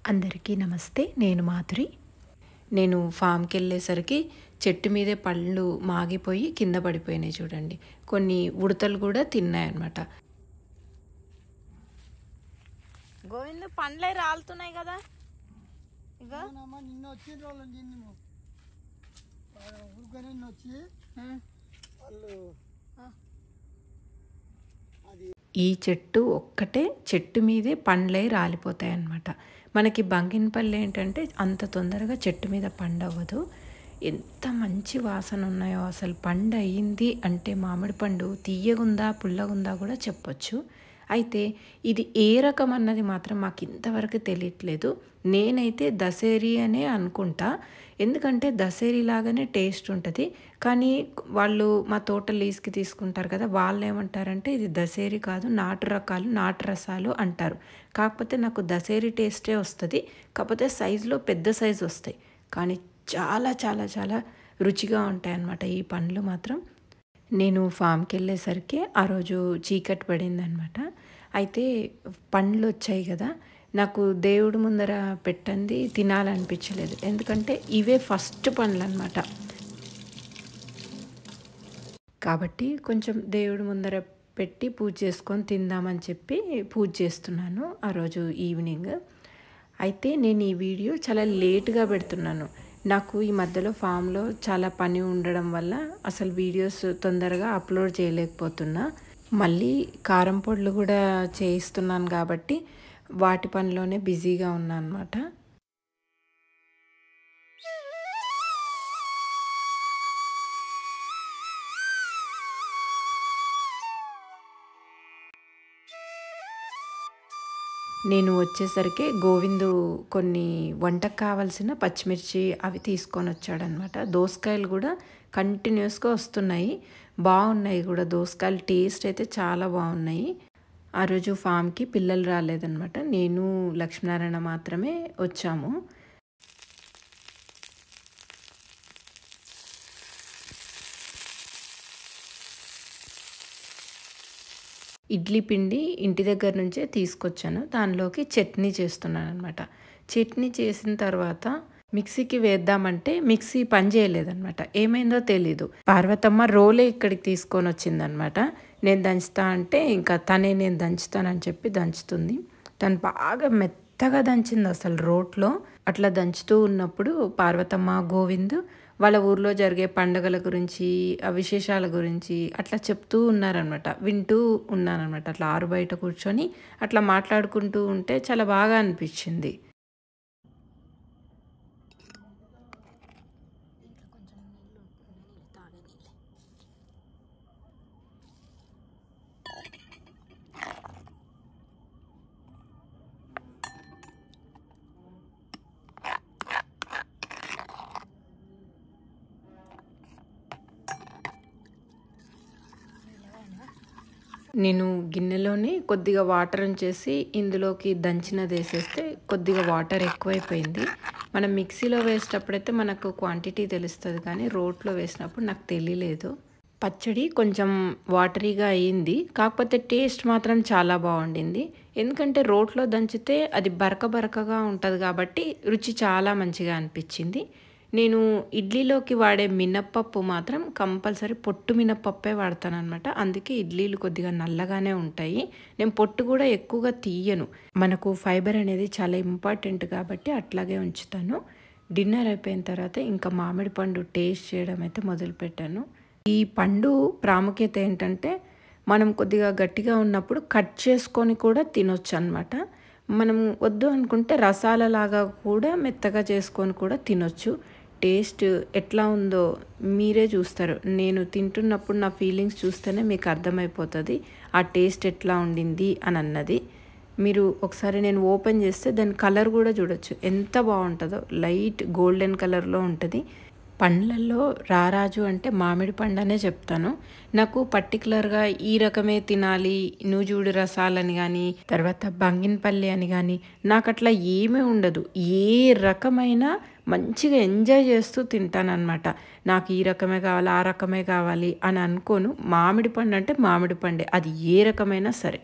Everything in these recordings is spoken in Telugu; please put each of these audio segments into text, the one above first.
అందరికీ నమస్తే. నేను మాధురి. నేను ఫామ్‌కి వెళ్ళేసరికి చెట్టు మీదే పళ్ళు మాగిపోయి కింద పడిపోయినాయి చూడండి. కొన్ని ఉడతలు కూడా తిన్నాయన్నమాట. గోవింద్ పండ్లే రాలుతున్నాయి కదా. ఇగో నిన్న వచ్చి రోజు ఊరుకొని వచ్చి వాళ్ళు ఈ చెట్టు ఒక్కటే చెట్టు మీదే పండ్లై రాలిపోతాయి అన్నమాట. మనకి బంగినపల్లి ఏంటంటే అంత తొందరగా చెట్టు మీద పండవ్వదు. ఎంత మంచి వాసన ఉన్నాయో అసలు. పండు అయ్యింది అంటే మామిడి పండు తీయగుందా పుల్లగుందా కూడా చెప్పొచ్చు. అయితే ఇది ఏ రకం అన్నది మాత్రం మాకు ఇంతవరకు తెలియట్లేదు. నేనైతే దశేరి అనే అనుకుంటా, ఎందుకంటే దశేరి లాగానే టేస్ట్ ఉంటుంది. కానీ వాళ్ళు మా తోట లీజ్కి తీసుకుంటారు కదా, వాళ్ళు ఏమంటారంటే ఇది దశేరి కాదు, నాటు రకాలు నాటు రసాలు అంటారు. కాకపోతే నాకు దశేరి టేస్టే వస్తుంది, కాకపోతే సైజులో పెద్ద సైజు వస్తాయి. కానీ చాలా చాలా చాలా రుచిగా ఉంటాయి అన్నమాట ఈ పండ్లు మాత్రం. నేను ఫామ్కి వెళ్ళేసరికి ఆ రోజు చీకటి పడిందనమాట. అయితే పండ్లు వచ్చాయి కదా, నాకు దేవుడి ముందర పెట్టంది తినాలనిపించలేదు, ఎందుకంటే ఇవే ఫస్ట్ పండ్లు అనమాట. కాబట్టి కొంచెం దేవుడి ముందర పెట్టి పూజ చేసుకొని తిందామని చెప్పి పూజ చేస్తున్నాను ఆ రోజు ఈవినింగ్. అయితే నేను ఈ వీడియో చాలా లేట్గా పెడుతున్నాను. నాకు ఈ మధ్యలో ఫామ్లో చాలా పని ఉండడం వల్ల అసలు వీడియోస్ తొందరగా అప్లోడ్ చేయలేకపోతున్నా. మళ్ళీ కారం పొడులు కూడా చేయిస్తున్నాను కాబట్టి వాటి పనిలోనే బిజీగా ఉన్నా అన్నమాట. నేను వచ్చేసరికి గోవిందు కొన్ని వంటకు కావాల్సిన పచ్చిమిర్చి అవి తీసుకొని వచ్చాడనమాట. దోసకాయలు కూడా కంటిన్యూస్గా వస్తున్నాయి, బాగున్నాయి కూడా. దోసకాయలు టేస్ట్ అయితే చాలా బాగున్నాయి. ఆ రోజు ఫామ్కి పిల్లలు రాలేదనమాట, నేను లక్ష్మీనారాయణ మాత్రమే వచ్చాము. ఇడ్లీ పిండి ఇంటి దగ్గర నుంచే తీసుకొచ్చాను, దానిలోకి చట్నీ చేస్తున్నాను అనమాట. చట్నీ చేసిన తర్వాత మిక్సీకి వేద్దామంటే మిక్సీ పని చేయలేదన్నమాట. ఏమైందో తెలీదు. పార్వతమ్మ రోలే ఇక్కడికి తీసుకొని వచ్చిందనమాట. నేను దంచుతా అంటే ఇంకా తనే నేను దంచుతానని చెప్పి దంచుతుంది. తను బాగా మెత్తగా దంచింది అసలు రోట్లో. అట్లా దంచుతూ ఉన్నప్పుడు పార్వతమ్మ గోవింద్ వాళ్ళ ఊర్లో జరిగే పండుగల గురించి ఆ విశేషాల గురించి అట్లా చెప్తూ ఉన్నారనమాట. వింటూ ఉన్నానమాట. అట్లా ఆరు బయట కూర్చొని అట్లా మాట్లాడుకుంటూ ఉంటే చాలా బాగా అనిపించింది. నేను గిన్నెలోని కొద్దిగా వాటర్ ఉంచేసి ఇందులోకి దంచినది వేసేస్తే కొద్దిగా వాటర్ ఎక్కువైపోయింది. మనం మిక్సీలో వేసేటప్పుడైతే మనకు క్వాంటిటీ తెలుస్తుంది, కానీ రోట్లో వేసినప్పుడు నాకు తెలియలేదు. పచ్చడి కొంచెం వాటరీగా అయ్యింది, కాకపోతే టేస్ట్ మాత్రం చాలా బాగుండింది. ఎందుకంటే రోట్లో దంచితే అది బరక బరకగా ఉంటుంది కాబట్టి రుచి చాలా మంచిగా అనిపించింది. నేను ఇడ్లీలోకి వాడే మినప్పప్పు మాత్రం కంపల్సరీ పొట్టు మినప్పప్పే వాడతాను అనమాట. అందుకే ఇడ్లీలు కొద్దిగా నల్లగానే ఉంటాయి. నేను పొట్టు కూడా ఎక్కువగా తీయను, మనకు ఫైబర్ అనేది చాలా ఇంపార్టెంట్ కాబట్టి అట్లాగే ఉంచుతాను. డిన్నర్ అయిపోయిన తర్వాత ఇంకా మామిడి పండు టేస్ట్ చేయడం అయితే మొదలుపెట్టాను. ఈ పండు ప్రాముఖ్యత ఏంటంటే మనం కొద్దిగా గట్టిగా ఉన్నప్పుడు కట్ చేసుకొని కూడా తినొచ్చు అనమాట. మనం వద్దు అనుకుంటే రసాలలాగా కూడా మెత్తగా చేసుకొని కూడా తినొచ్చు. టేస్ట్ ఎట్లా ఉందో మీరే చూస్తారు. నేను తింటున్నప్పుడు నా ఫీలింగ్స్ చూస్తేనే మీకు అర్థమైపోతుంది ఆ టేస్ట్ ఎట్లా ఉండింది అని అన్నది. మీరు ఒకసారి నేను ఓపెన్ చేస్తే దాని కలర్ కూడా చూడొచ్చు, ఎంత బాగుంటుందో. లైట్ గోల్డెన్ కలర్లో ఉంటుంది. పండ్లల్లో రారాజు అంటే మామిడి పండు అనే చెప్తాను. నాకు పర్టికులర్గా ఈ రకమే తినాలి, నూజూడు రసాలని కానీ తర్వాత బంగినపల్లి అని కానీ నాకు అట్లా ఏమీ ఉండదు. ఏ రకమైన మంచిగా ఎంజాయ్ చేస్తూ తింటానన్నమాట. నాకు ఈ రకమే కావాలి ఆ రకమే కావాలి అని అనుకోను. మామిడి పండు అంటే మామిడి పండే, అది ఏ రకమైనా సరే.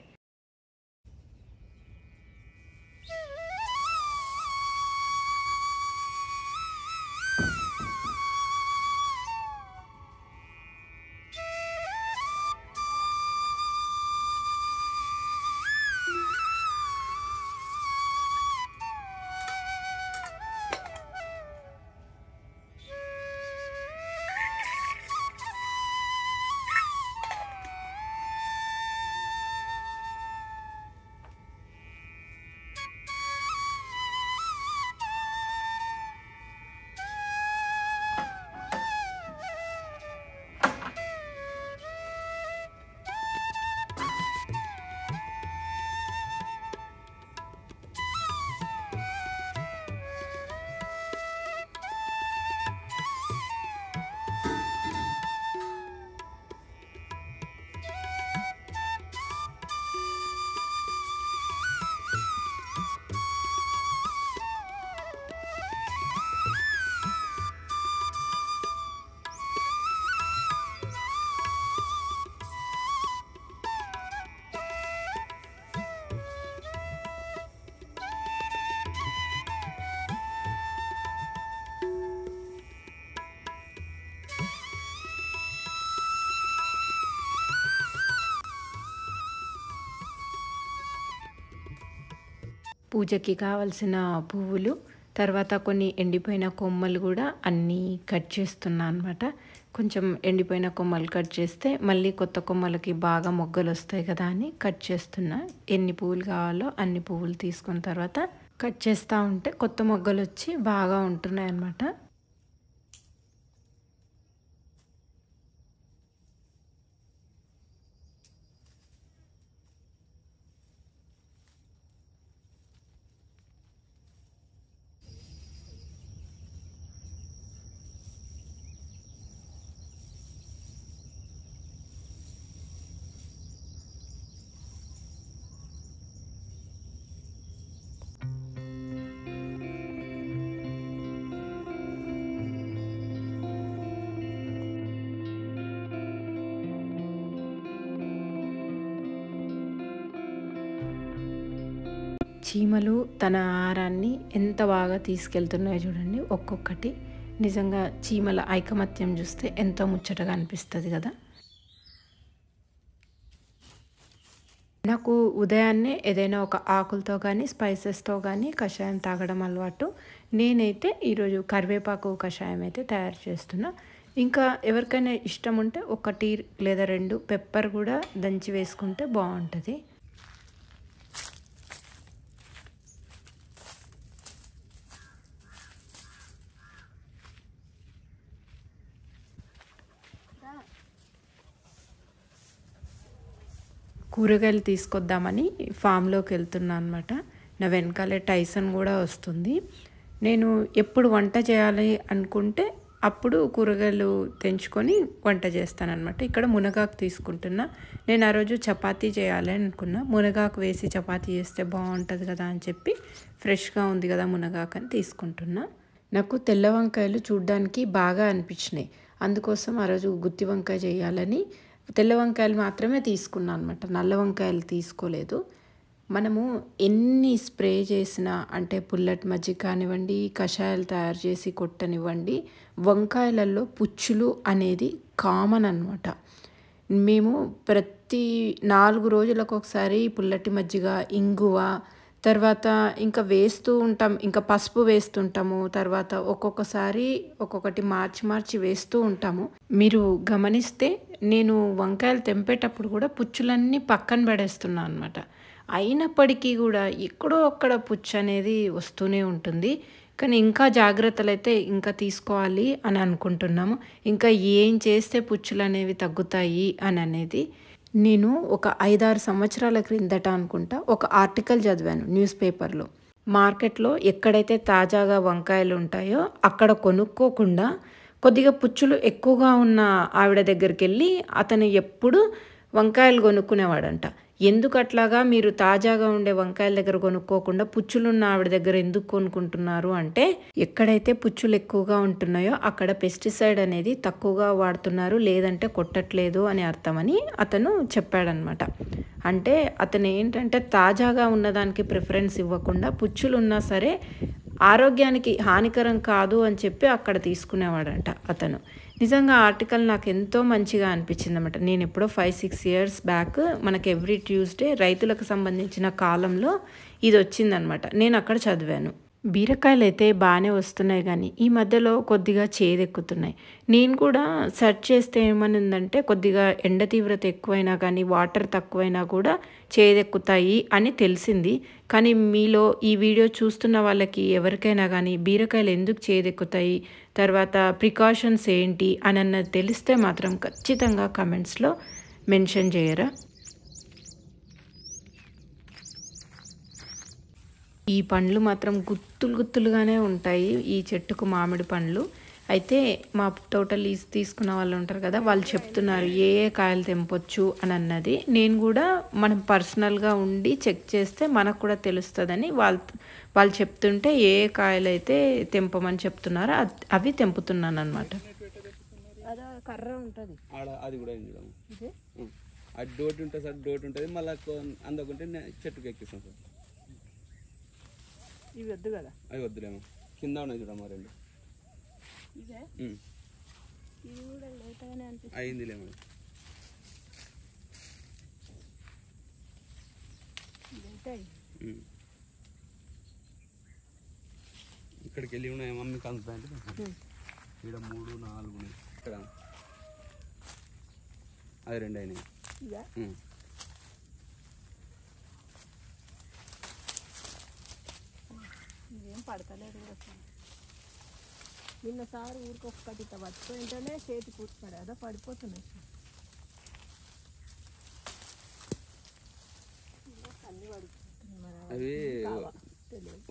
పూజకి కావాల్సిన పువ్వులు, తర్వాత కొన్ని ఎండిపోయిన కొమ్మలు కూడా అన్నీ కట్ చేస్తున్నా అనమాట. కొంచెం ఎండిపోయిన కొమ్మలు కట్ చేస్తే మళ్ళీ కొత్త కొమ్మలకి బాగా మొగ్గలు వస్తాయి కదా అని కట్ చేస్తున్నా. ఎన్ని పువ్వులు కావాలో అన్ని పువ్వులు తీసుకున్న తర్వాత కట్ చేస్తూ ఉంటే కొత్త మొగ్గలు వచ్చి బాగా ఉంటున్నాయి అన్నమాట. చీమలు తన ఆహారాన్ని ఎంత బాగా తీసుకెళ్తున్నాయో చూడండి ఒక్కొక్కటి. నిజంగా చీమల ఐకమత్యం చూస్తే ఎంతో ముచ్చటగా అనిపిస్తుంది కదా. నాకు ఉదయాన్నే ఏదైనా ఒక ఆకులతో కానీ స్పైసెస్తో కానీ కషాయం తాగడం అలవాటు. నేనైతే ఈరోజు కరివేపాకు కషాయం అయితే తయారు చేస్తున్నా. ఇంకా ఎవరికైనా ఇష్టం ఉంటే 1 లేదా 2 పెప్పర్ కూడా దంచి వేసుకుంటే బాగుంటుంది. కూరగాయలు తీసుకొద్దామని ఫామ్లోకి వెళ్తున్నా అనమాట. నా వెనకాలే టైసన్ కూడా వస్తుంది. నేను ఎప్పుడు వంట చేయాలి అనుకుంటే అప్పుడు కూరగాయలు తెంచుకొని వంట చేస్తానన్నమాట. ఇక్కడ మునగాకు తీసుకుంటున్నా. నేను ఆ రోజు చపాతీ చేయాలి అనుకున్నా. మునగాకు వేసి చపాతీ చేస్తే బాగుంటుంది కదా అని చెప్పి ఫ్రెష్గా ఉంది కదా మునగాకు అని తీసుకుంటున్నా. నాకు తెల్ల వంకాయలు చూడ్డానికి బాగా అనిపించినాయి. అందుకోసం ఆ రోజు గుత్తి వంకాయ చేయాలని తెల్ల వంకాయలు మాత్రమే తీసుకున్నాను అనమాట. నల్ల వంకాయలు తీసుకోలేదు. మనము ఎన్ని స్ప్రే చేసినా అంటే పుల్లటి మజ్జిగ కానివ్వండి, కషాయాలు తయారు చేసి కొట్టనివ్వండి, వంకాయలలో పుచ్చులు అనేది కామన్ అనమాట. మేము ప్రతి 4 రోజులకు ఒకసారి పుల్లటి మజ్జిగ, ఇంగువ, తర్వాత ఇంకా వేస్తూ ఉంటాం. ఇంకా పసుపు వేస్తుంటాము. తర్వాత ఒక్కొక్కసారి ఒక్కొక్కటి మార్చి వేస్తూ ఉంటాము. మీరు గమనిస్తే నేను వంకాయలు తెంపేటప్పుడు కూడా పుచ్చులన్నీ పక్కన పడేస్తున్నాను అనమాట. అయినప్పటికీ కూడా ఎక్కడో అక్కడ పుచ్చు అనేది వస్తూనే ఉంటుంది. కానీ ఇంకా జాగ్రత్తలు అయితే ఇంకా తీసుకోవాలి అని అనుకుంటున్నాము. ఇంకా ఏం చేస్తే పుచ్చులు అనేవి తగ్గుతాయి అని అనేది నేను ఒక 5-6 సంవత్సరాల క్రిందట అనుకుంటా ఒక ఆర్టికల్ చదివాను న్యూస్ పేపర్లో. మార్కెట్లో ఎక్కడైతే తాజాగా వంకాయలు ఉంటాయో అక్కడ కొనుక్కోకుండా కొద్దిగా పుచ్చులు ఎక్కువగా ఉన్న ఆవిడ దగ్గరికి వెళ్ళి అతను ఎప్పుడు వంకాయలు కొనుక్కునేవాడంట. ఎందుకు అట్లాగా మీరు తాజాగా ఉండే వంకాయల దగ్గర కొనుక్కోకుండా పుచ్చులున్న ఆవిడ దగ్గర ఎందుకు కొనుక్కుంటున్నారు అంటే, ఎక్కడైతే పుచ్చులు ఎక్కువగా ఉంటున్నాయో అక్కడ పెస్టిసైడ్ అనేది తక్కువగా వాడుతున్నారు, లేదంటే కొట్టట్లేదు అని అర్థమని అతను చెప్పాడనమాట. అంటే అతను ఏంటంటే తాజాగా ఉన్నదానికి ప్రిఫరెన్స్ ఇవ్వకుండా పుచ్చులు ఉన్నా సరే ఆరోగ్యానికి హానికరం కాదు అని చెప్పి అక్కడ తీసుకునేవాడంట అతను. నిజంగా ఆర్టికల్ నాకు ఎంతో మంచిగా అనిపించింది అనమాట. నేను ఎప్పుడో 5-6 years బ్యాక్ మనకి ఎవ్రీ ట్యూస్డే రైతులకు సంబంధించిన కాలంలో ఇది వచ్చిందనమాట. నేను అక్కడ చదివాను. బీరకాయలు అయితే బాగానే వస్తున్నాయి కానీ ఈ మధ్యలో కొద్దిగా చేదెక్కుతున్నాయి. నేను కూడా సెర్చ్ చేస్తే ఏమని ఉందంటే కొద్దిగా ఎండ తీవ్రత ఎక్కువైనా కానీ వాటర్ తక్కువైనా కూడా చేదెక్కుతాయి అని తెలిసింది. కానీ మీలో ఈ వీడియో చూస్తున్న వాళ్ళకి ఎవరికైనా కానీ బీరకాయలు ఎందుకు చేదెక్కుతాయి, తర్వాత ప్రికాషన్స్ ఏంటి అని అన్నది తెలిస్తే మాత్రం ఖచ్చితంగా కమెంట్స్లో మెన్షన్ చేయరా. ఈ పండ్లు మాత్రం గుత్తులుగానే ఉంటాయి. ఈ చెట్టుకు మామిడి పండ్లు అయితే మా తోట లీజ్ తీసుకున్న వాళ్ళు ఉంటారు కదా, వాళ్ళు చెప్తున్నారు ఏ కాయలు తెంపొచ్చు అని అన్నది. నేను కూడా మనం పర్సనల్గా ఉండి చెక్ చేస్తే మనకు కూడా తెలుస్తుందని వాళ్ళు చెప్తుంటే ఏ కాయలు అయితే తెంపమని చెప్తున్నారో అవి తెంపుతున్నాను అనమాట. కర్ర ఉంటుంది అది కూడా అది డోటి ఉంటుంది సార్, డోటి ఉంటుంది మళ్ళీ అందకుంటే చెట్టుకు ఎక్కిస్తాం సార్. ఇవి వద్దు కదా, అవి వద్దులేమో కింద ఉన్నాయి చూడమ్మా 2 అయిందిలేమో. ఇక్కడికి వెళ్ళి ఉన్నాయి మమ్మీ కంది ప్యాంట్ ఇక్కడ 3 4 ఉన్నాయి ఇక్కడ అది 2 అయినాయి ఇదేం పడతలేదు నిన్నసారి ఊరికి ఒక్కటి ఇట్లా పట్టుకుంటేనే చేతి కూర్చున్నాడు అదో పడిపోతున్నాయి అన్ని పడిపోతున్నాయి అవి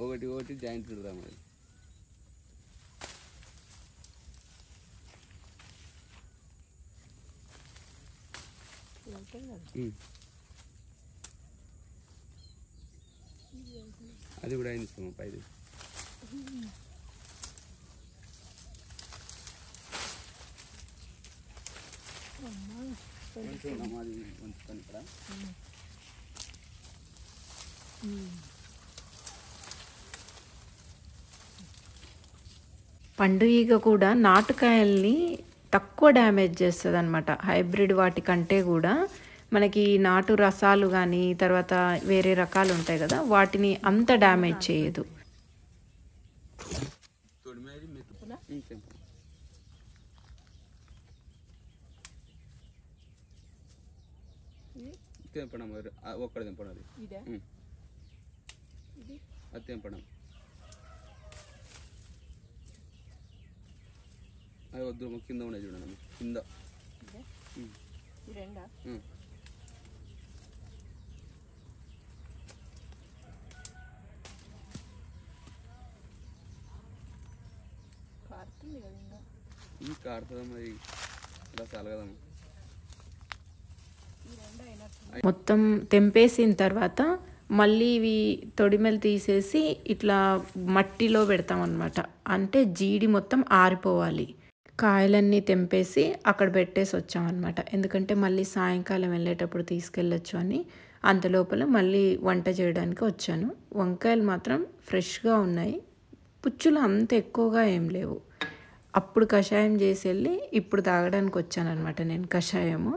ఒకటి ఒకటి జాయింట్ పెడదాం అది అది కూడా అయింది సుమ పైది అది ఉంచుతాను ఇక్కడ పండు ఈగ కూడా నాటుకాయల్ని తక్కువ డ్యామేజ్ చేస్తుంది అనమాట. హైబ్రిడ్ వాటికంటే కూడా మనకి నాటు రసాలు కానీ తర్వాత వేరే రకాలు ఉంటాయి కదా వాటిని అంత డ్యామేజ్ చేయదు. తెంపడం ఒక్కడ తెంపడం అది అది తెంపడం అది వద్దు కింద ఉన్నాయి చూడండి కింద కాడుతుందా మరి రసాలు కదమ్మా. మొత్తం తెంపేసిన తర్వాత మళ్ళీ ఇవి తొడిమెలు తీసేసి ఇట్లా మట్టిలో పెడతాం అన్నమాట. అంటే జీడి మొత్తం ఆరిపోవాలి. కాయలన్నీ తెంపేసి అక్కడ పెట్టేసి వచ్చామన్నమాట. ఎందుకంటే మళ్ళీ సాయంకాలం వెళ్ళేటప్పుడు తీసుకెళ్ళచ్చు అని. అంతలోపల మళ్ళీ వంట చేయడానికి వచ్చాను. వంకాయలు మాత్రం ఫ్రెష్గా ఉన్నాయి. పుచ్చులు అంత ఎక్కువగా ఏం లేవు. అప్పుడు కషాయం చేసి వెళ్ళి ఇప్పుడు తాగడానికి వచ్చాను అనమాట నేను కషాయము.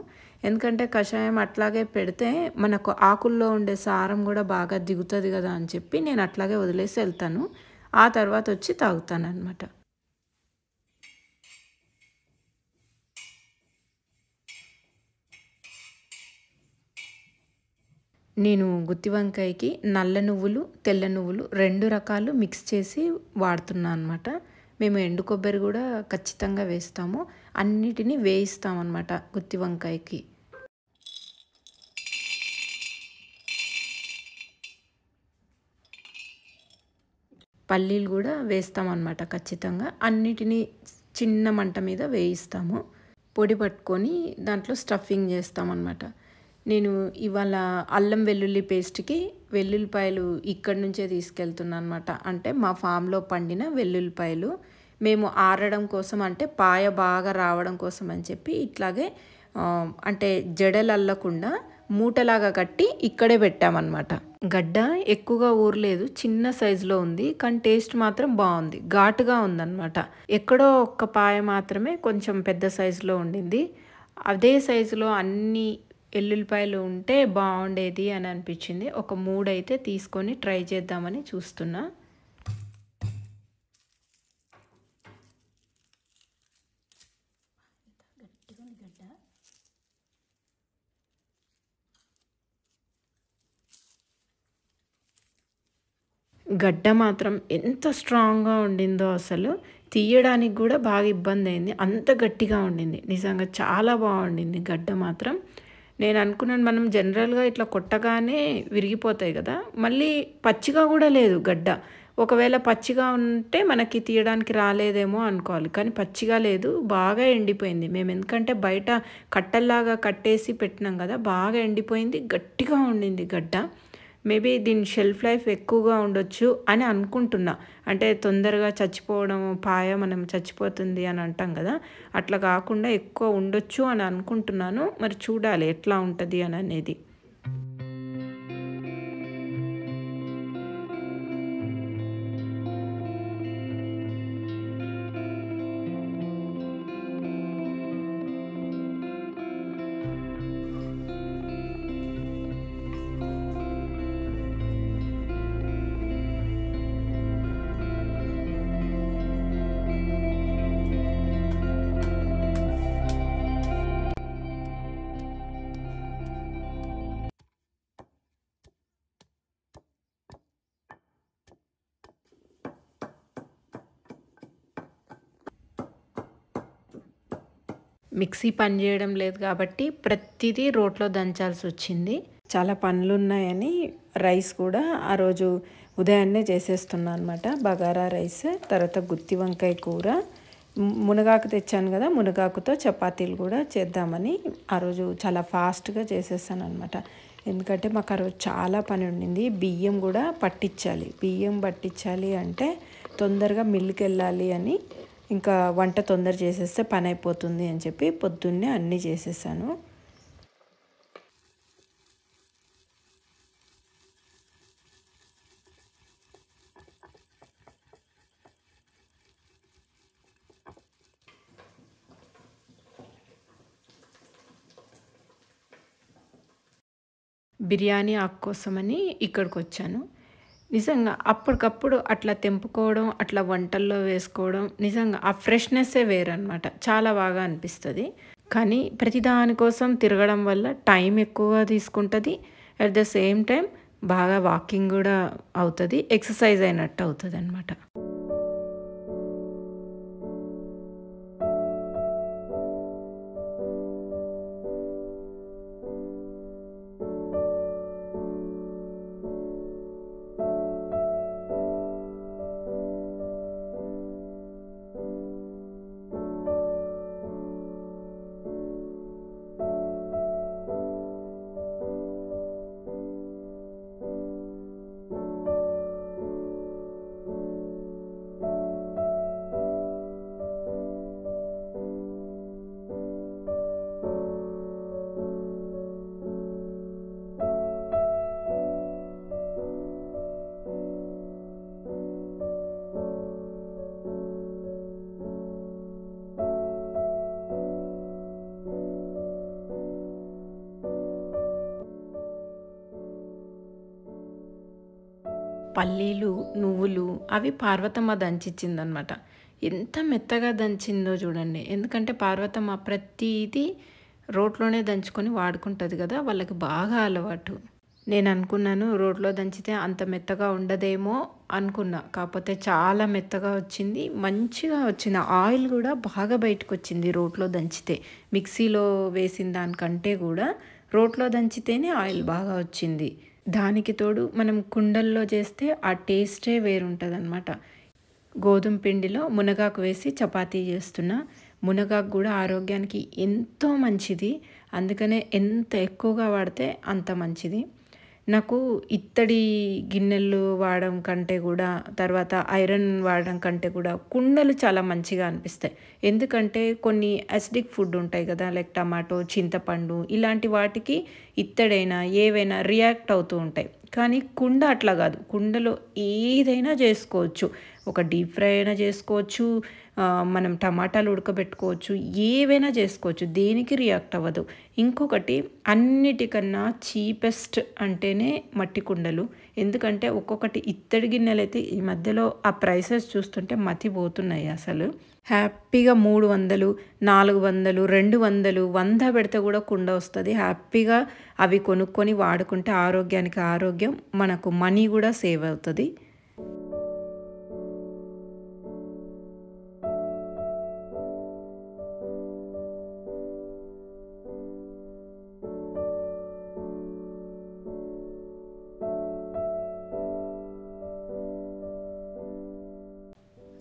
ఎందుకంటే కషాయం అట్లాగే పెడితే మనకు ఆకుల్లో ఉండే సారం కూడా బాగా దిగుతుంది కదా అని చెప్పి నేను అట్లాగే వదిలేసి వెళ్తాను. ఆ తర్వాత వచ్చి తాగుతాను అనమాట. నేను గుత్తి వంకాయకి నల్ల నువ్వులు తెల్ల నువ్వులు 2 రకాలు మిక్స్ చేసి వాడుతున్నాను అనమాట. మేము ఎండు కొబ్బరి కూడా ఖచ్చితంగా వేస్తాము. అన్నిటినీ వేయిస్తామన్నమాట గుత్తి వంకాయకి. పల్లీలు కూడా వేస్తామన్నమాట ఖచ్చితంగా. అన్నిటినీ చిన్న మంట మీద వేయిస్తాము. పొడి పట్టుకొని దాంట్లో స్టఫింగ్ చేస్తామన్నమాట. నేను ఇవాళ అల్లం వెల్లుల్లి పేస్ట్కి వెల్లుల్లిపాయలు ఇక్కడి నుంచే తీసుకెళ్తున్నాను అనమాట. అంటే మా ఫామ్లో పండిన వెల్లుల్లిపాయలు మేము ఆరడం కోసం అంటే పాయ బాగా రావడం కోసం అని చెప్పి ఇట్లాగే అంటే జడలు అల్లకుండా మూటలాగా కట్టి ఇక్కడే పెట్టామన్నమాట. గడ్డ ఎక్కువగా ఊరలేదు, చిన్న సైజులో ఉంది. కానీ టేస్ట్ మాత్రం బాగుంది, ఘాటుగా ఉందన్నమాట. ఎక్కడో ఒక్క పాయ మాత్రమే కొంచెం పెద్ద సైజులో ఉండింది. అదే సైజులో అన్ని ఎల్లుల్లిపాయలు ఉంటే బాగుండేది అని అనిపించింది. ఒక 3 అయితే తీసుకొని ట్రై చేద్దామని చూస్తున్నా. గడ్డ మాత్రం ఎంత స్ట్రాంగ్గా ఉండిందో అసలు తీయడానికి కూడా బాగా ఇబ్బంది అయింది. అంత గట్టిగా ఉండింది. నిజంగా చాలా బాగుండింది గడ్డ మాత్రం. నేను అనుకున్నాను మనం జనరల్గా ఇట్లా కొట్టగానే విరిగిపోతాయి కదా, మళ్ళీ పచ్చిగా కూడా లేదు గడ్డ. ఒకవేళ పచ్చిగా ఉంటే మనకి తీయడానికి రాలేదేమో అనుకోవాలి, కానీ పచ్చిగా లేదు, బాగా ఎండిపోయింది. మేము ఎందుకంటే బయట కట్టల్లాగా కట్టేసి పెట్టినాం కదా, బాగా ఎండిపోయింది, గట్టిగా ఉండింది గడ్డ. మేబీ దీని షెల్ఫ్ లైఫ్ ఎక్కువగా ఉండొచ్చు అని అనుకుంటున్నా. అంటే తొందరగా చచ్చిపోవడం, పాయ మనం చచ్చిపోతుంది అని అంటాం కదా, అట్లా కాకుండా ఎక్కువ ఉండొచ్చు అని అనుకుంటున్నాను. మరి చూడాలి ఎట్లా ఉంటుంది అని అనేది. మిక్సీ పని చేయడం లేదు కాబట్టి ప్రతిదీ రోట్లో దంచాల్సి వచ్చింది. చాలా పనులు ఉన్నాయని రైస్ కూడా ఆ రోజు ఉదయాన్నే చేసేస్తున్నాను అనమాట. బగారా రైస్, తర్వాత గుత్తి వంకాయ కూర, మునగాకు తెచ్చాను కదా, మునగాకుతో చపాతీలు కూడా చేద్దామని ఆ రోజు చాలా ఫాస్ట్గా చేసేసాను అనమాట. ఎందుకంటే మాకు ఆ రోజు చాలా పని ఉండింది. బియ్యం కూడా పట్టించాలి. బియ్యం పట్టించాలి అంటే తొందరగా మిల్లుకి వెళ్ళాలి అని, ఇంకా వంట తొందర చేసేస్తే పని అయిపోతుంది అని చెప్పి పొద్దున్నే అన్నీ చేసేసాను. బిర్యానీ ఆకు కోసమని ఇక్కడికి వచ్చాను. నిజంగా అప్పటికప్పుడు అట్లా తెంపుకోవడం, అట్లా వంటల్లో వేసుకోవడం, నిజంగా ఆ ఫ్రెష్నెస్సే వేరనమాట. చాలా బాగా అనిపిస్తుంది. కానీ ప్రతిదానికోసం తిరగడం వల్ల టైం ఎక్కువగా తీసుకుంటుంది. అట్ ద సేమ్ టైం బాగా వాకింగ్ కూడా అవుతుంది, ఎక్సర్సైజ్ అయినట్టు అవుతుంది అనమాట. పల్లీలు, నువ్వులు అవి పార్వతమ్మ దంచిచ్చిందనమాట. ఎంత మెత్తగా దంచిందో చూడండి. ఎందుకంటే పార్వతమ్మ ప్రతిదీ రోట్లోనే దంచుకొని వాడుకుంటుంది కదా, వాళ్ళకి బాగా అలవాటు. నేను అనుకున్నాను రోట్లో దంచితే అంత మెత్తగా ఉండదేమో అనుకున్నా, కాకపోతే చాలా మెత్తగా వచ్చింది, మంచిగా వచ్చింది. ఆయిల్ కూడా బాగా బయటకు వచ్చింది రోట్లో దంచితే. మిక్సీలో వేసిన దానికంటే కూడా రోట్లో దంచితేనే ఆయిల్ బాగా వచ్చింది. దానికి తోడు మనం కుండల్లో చేస్తే ఆ టేస్టే వేరుంటుంది అనమాట. గోధుమ పిండిలో మునగాకు వేసి చపాతీ చేస్తున్నా. మునగాకు కూడా ఆరోగ్యానికి ఎంతో మంచిది, అందుకనే ఎంత ఎక్కువగా వాడితే అంత మంచిది. నాకు ఇత్తడి గిన్నెలు వాడడం కంటే కూడా, తర్వాత ఐరన్ వాడడం కంటే కూడా కుండలు చాలా మంచిగా అనిపిస్తాయి. ఎందుకంటే కొన్ని అసిడిక్ ఫుడ్ ఉంటాయి కదా, లైక్ టమాటో, చింతపండు, ఇలాంటి వాటికి ఇత్తడైనా ఏవైనా రియాక్ట్ అవుతూ ఉంటాయి. కానీ కుండ అట్లా కాదు. కుండలో ఏదైనా చేసుకోవచ్చు. ఒక డీప్ ఫ్రై అయినా చేసుకోవచ్చు, మనం టమాటాలు ఉడకబెట్టుకోవచ్చు, ఏవైనా చేసుకోవచ్చు, దేనికి రియాక్ట్ అవ్వదు. ఇంకొకటి, అన్నిటికన్నా చీపెస్ట్ అంటేనే మట్టి కుండలు. ఎందుకంటే ఒక్కొక్కటి ఇత్తడి గిన్నెలు అయితే ఈ మధ్యలో ఆ ప్రైసెస్ చూస్తుంటే మతిపోతున్నాయి అసలు. హ్యాపీగా 300, 400, 200, 100 పెడితే కూడా కుండ వస్తుంది. హ్యాపీగా అవి కొనుక్కొని వాడుకుంటే ఆరోగ్యానికి ఆరోగ్యం, మనకు మనీ కూడా సేవ్ అవుతుంది.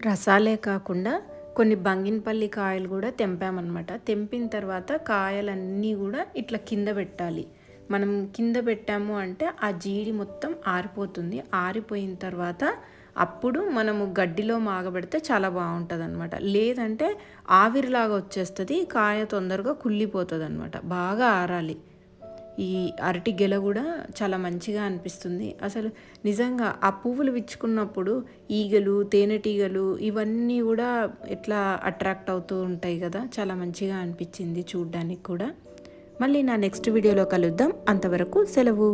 రసాలే కాకుండా కొన్ని బంగినపల్లి కాయలు కూడా తెంపామన్నమాట. తెంపిన తర్వాత కాయలన్నీ కూడా ఇట్లా కింద పెట్టాలి. మనం కింద పెట్టాము అంటే ఆ జీడి మొత్తం ఆరిపోతుంది. ఆరిపోయిన తర్వాత అప్పుడు మనము గడ్డిలో మాగబెడితే చాలా బాగుంటుంది అనమాట. లేదంటే ఆవిరిలాగా వచ్చేస్తుంది, కాయ తొందరగా కుళ్ళిపోతుంది అనమాట. బాగా ఆరాలి. ఈ అరటి గెల కూడా చాలా మంచిగా అనిపిస్తుంది. అసలు నిజంగా ఆ పువ్వులు విచ్చుకున్నప్పుడు ఈగలు, తేనెటీగలు ఇవన్నీ కూడా ఎట్లా అట్రాక్ట్ అవుతూ ఉంటాయి కదా, చాలా మంచిగా అనిపించింది చూడ్డానికి కూడా. మళ్ళీ నా నెక్స్ట్ వీడియోలో కలుద్దాం. అంతవరకు సెలవు.